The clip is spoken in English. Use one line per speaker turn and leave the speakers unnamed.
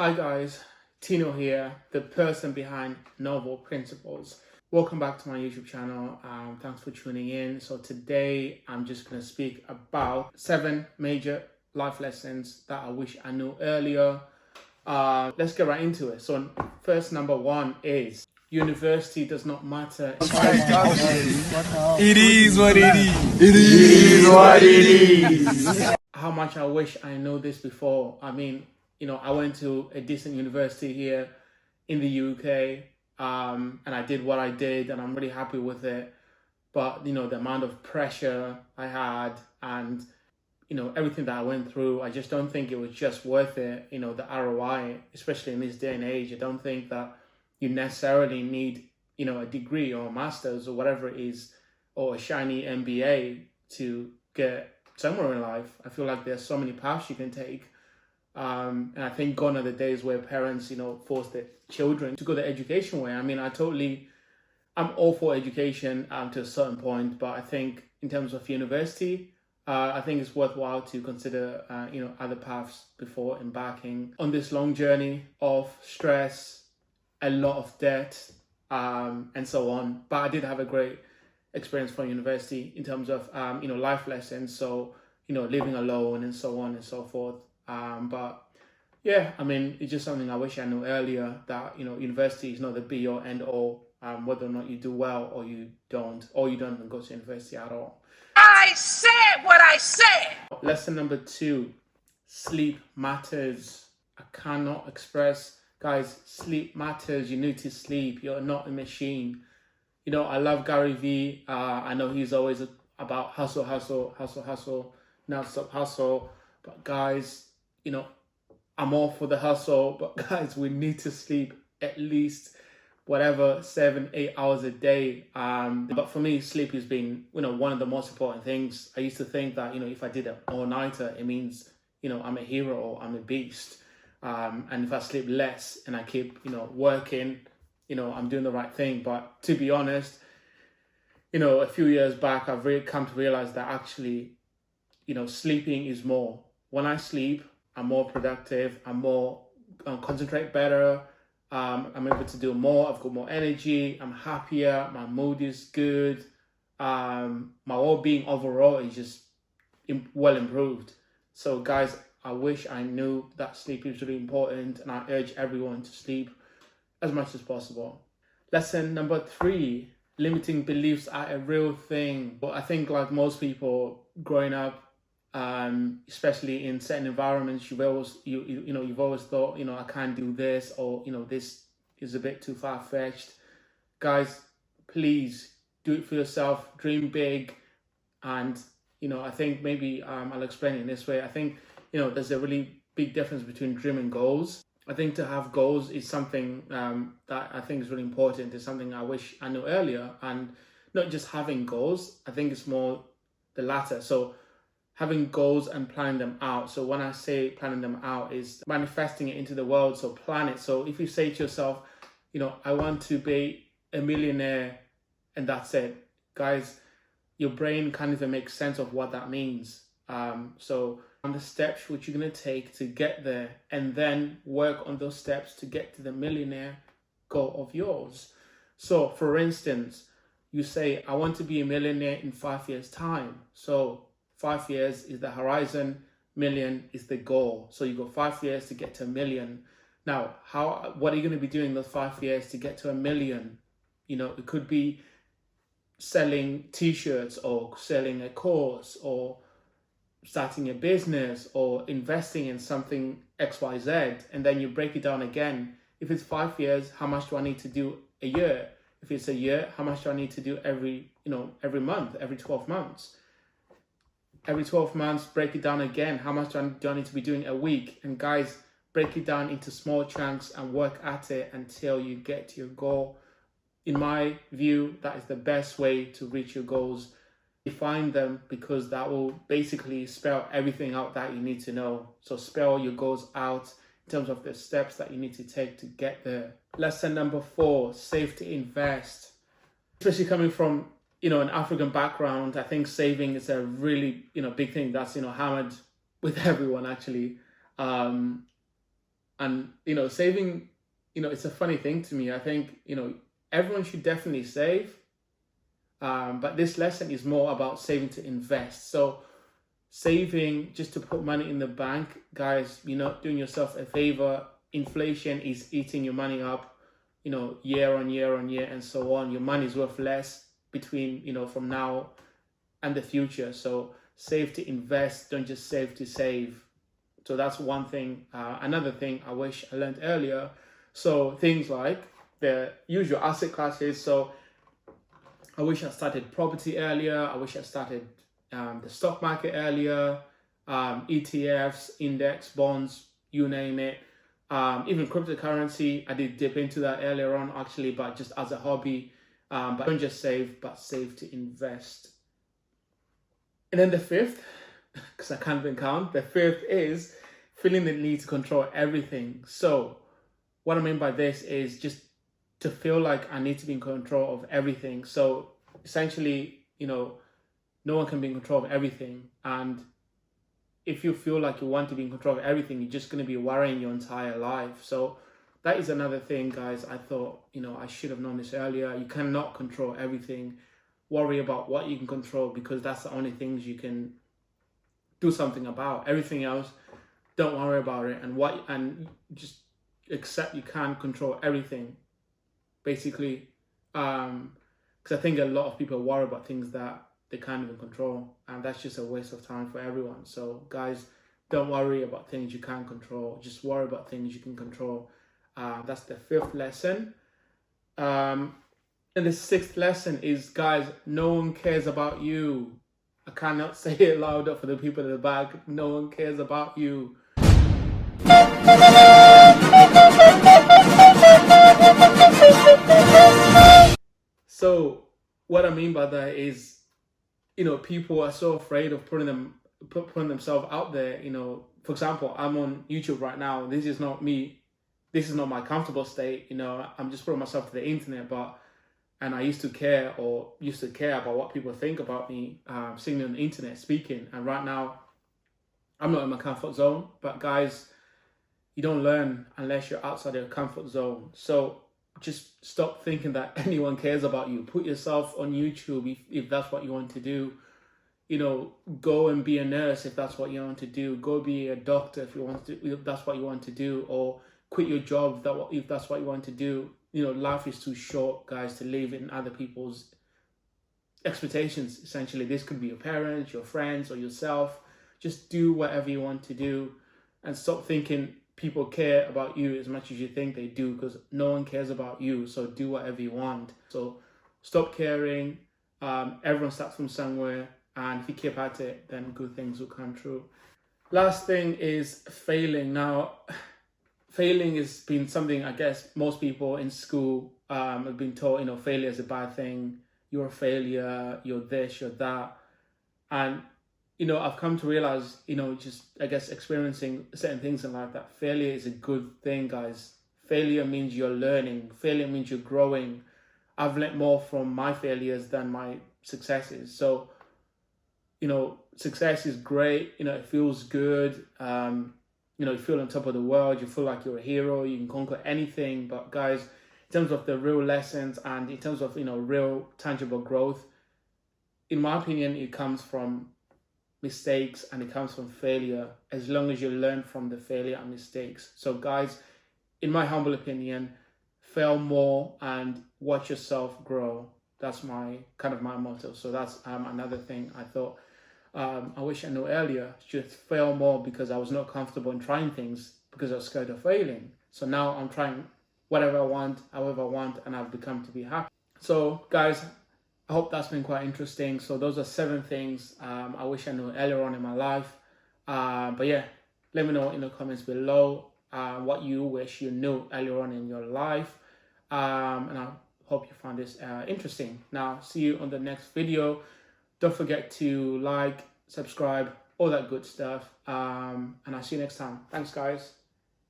Hi guys, Tino here, the person behind Novel Principles. Welcome back to my YouTube channel. Thanks for tuning in. So today I'm just going to speak about 7 major life lessons that I wish I knew earlier. Let's get right into it. So first, number 1 is university does not matter.
It is what it is. It is what it is.
How much I wish I know this before. I went to a decent university here in the UK, and I did what I did, and I'm really happy with it. But the amount of pressure I had, and everything that I went through, I just don't think it was just worth it. The ROI, especially in this day and age, I don't think that you necessarily need a degree or a master's or whatever it is, or a shiny MBA to get somewhere in life. I feel like there's so many paths you can take. And I think gone are the days where parents, force their children to go the education way. I'm all for education to a certain point, but I think in terms of university, I think it's worthwhile to consider, other paths before embarking on this long journey of stress, a lot of debt, and so on. But I did have a great experience from university in terms of, life lessons. So, living alone and so on and so forth. But yeah, it's just something I wish I knew earlier, that, university is not the be or end all, whether or not you do well or you don't even go to university at all.
I said what I said.
Lesson number 2, sleep matters. I cannot express, guys, sleep matters. You need to sleep. You're not a machine. I love Gary Vee. I know he's always about hustle, not stop hustle. But guys, I'm all for the hustle, but guys, we need to sleep at least 7-8 hours a day. But for me, sleep has been, one of the most important things. I used to think that, if I did an all-nighter, it means, I'm a hero or I'm a beast. And if I sleep less and I keep, working, I'm doing the right thing. But to be honest, a few years back, I've really come to realize that actually, sleeping is more. When I sleep, I'm more productive. I'm more concentrate better. I'm able to do more. I've got more energy. I'm happier. My mood is good. My well-being overall is just well improved. So, guys, I wish I knew that sleep is really important, and I urge everyone to sleep as much as possible. Lesson number 3: limiting beliefs are a real thing. But I think, like most people growing up, especially in certain environments, you've always thought, I can't do this, or this is a bit too far-fetched. Guys, please do it for yourself. Dream big. And I think maybe I'll explain it in this way. I think there's a really big difference between dream and goals. I think to have goals is something that I think is really important. It's something I wish I knew earlier. And not just having goals, I think it's more the latter. So having goals and planning them out. So when I say planning them out, is manifesting it into the world. So plan it. So if you say to yourself, I want to be a millionaire, and that's it, guys, your brain can't even make sense of what that means. So on the steps which you're going to take to get there, and then work on those steps to get to the millionaire goal of yours. So for instance, you say, I want to be a millionaire in 5 years' time. So 5 years is the horizon, million is the goal. So you got 5 years to get to a million. Now, what are you going to be doing those 5 years to get to a million? It could be selling t-shirts, or selling a course, or starting a business, or investing in something XYZ. And then you break it down again. If it's 5 years, how much do I need to do a year? If it's a year, how much do I need to do every month, every 12 months? Every 12 months, break it down again. How much do I need to be doing a week? And guys, break it down into small chunks and work at it until you get to your goal. In my view, that is the best way to reach your goals. Define them, because that will basically spell everything out that you need to know. So spell your goals out in terms of the steps that you need to take to get there. Lesson number 4, save to invest. Especially coming from an African background, I think saving is a really big thing that's hammered with everyone actually. And, saving, it's a funny thing to me. I think, everyone should definitely save. But this lesson is more about saving to invest. So saving just to put money in the bank, guys, you're not doing yourself a favor. Inflation is eating your money up, year on year on year and so on. Your money is worth less between, from now and the future. So save to invest, don't just save to save. So that's one thing. Another thing I wish I learned earlier. So things like the usual asset classes. So I wish I started property earlier. I wish I started the stock market earlier, ETFs, index, bonds, you name it. Even cryptocurrency, I did dip into that earlier on actually, but just as a hobby. But don't just save, but save to invest. And then the fifth, because I can't even count, the fifth is feeling the need to control everything. So what I mean by this is just to feel like I need to be in control of everything. So essentially, no one can be in control of everything. And if you feel like you want to be in control of everything, you're just going to be worrying your entire life. So that is another thing, guys. I thought, I should have known this earlier. You cannot control everything. Worry about what you can control, because that's the only things you can do something about. Everything else, don't worry about it. And just accept you can't control everything, basically. Because I think a lot of people worry about things that they can't even control, and that's just a waste of time for everyone. So guys, don't worry about things you can't control, just worry about things you can control. That's the fifth lesson. And the sixth lesson is, guys, no one cares about you. I cannot say it louder for the people in the back. No one cares about you. So what I mean by that is, people are so afraid of putting themselves out there. For example, I'm on YouTube right now. This is not me. This is not my comfortable state. I'm just putting myself to the internet. And I used to care about what people think about me, sitting on the internet, speaking. And right now, I'm not in my comfort zone. But guys, you don't learn unless you're outside your comfort zone. So just stop thinking that anyone cares about you. Put yourself on YouTube if that's what you want to do. Go and be a nurse if that's what you want to do. Go be a doctor if that's what you want to do. Or quit your job if that's what you want to do. Life is too short, guys, to live in other people's expectations. Essentially, this could be your parents, your friends, or yourself. Just do whatever you want to do, and stop thinking people care about you as much as you think they do, because no one cares about you. So do whatever you want. So stop caring. Everyone starts from somewhere, and if you keep at it, then good things will come true. Last thing is failing. Now, failing has been something, I guess, most people in school have been taught, failure is a bad thing. You're a failure, you're this, you're that. And, I've come to realize, just, I guess, experiencing certain things in life, that failure is a good thing, guys. Failure means you're learning. Failure means you're growing. I've learned more from my failures than my successes. So, success is great. It feels good. You feel on top of the world, you feel like you're a hero, you can conquer anything. But guys, in terms of the real lessons and in terms of, real tangible growth, in my opinion, it comes from mistakes and it comes from failure, as long as you learn from the failure and mistakes. So guys, in my humble opinion, fail more and watch yourself grow. That's my motto. So that's another thing I thought I wish I knew earlier. Just fail more, because I was not comfortable in trying things because I was scared of failing. So now I'm trying whatever I want, however I want, and I've become to be happy. So guys, I hope that's been quite interesting. So those are 7 things I wish I knew earlier on in my life. But yeah, let me know in the comments below what you wish you knew earlier on in your life. And I hope you found this interesting. Now, see you on the next video. Don't forget to like, subscribe, all that good stuff. And I'll see you next time. Thanks, guys.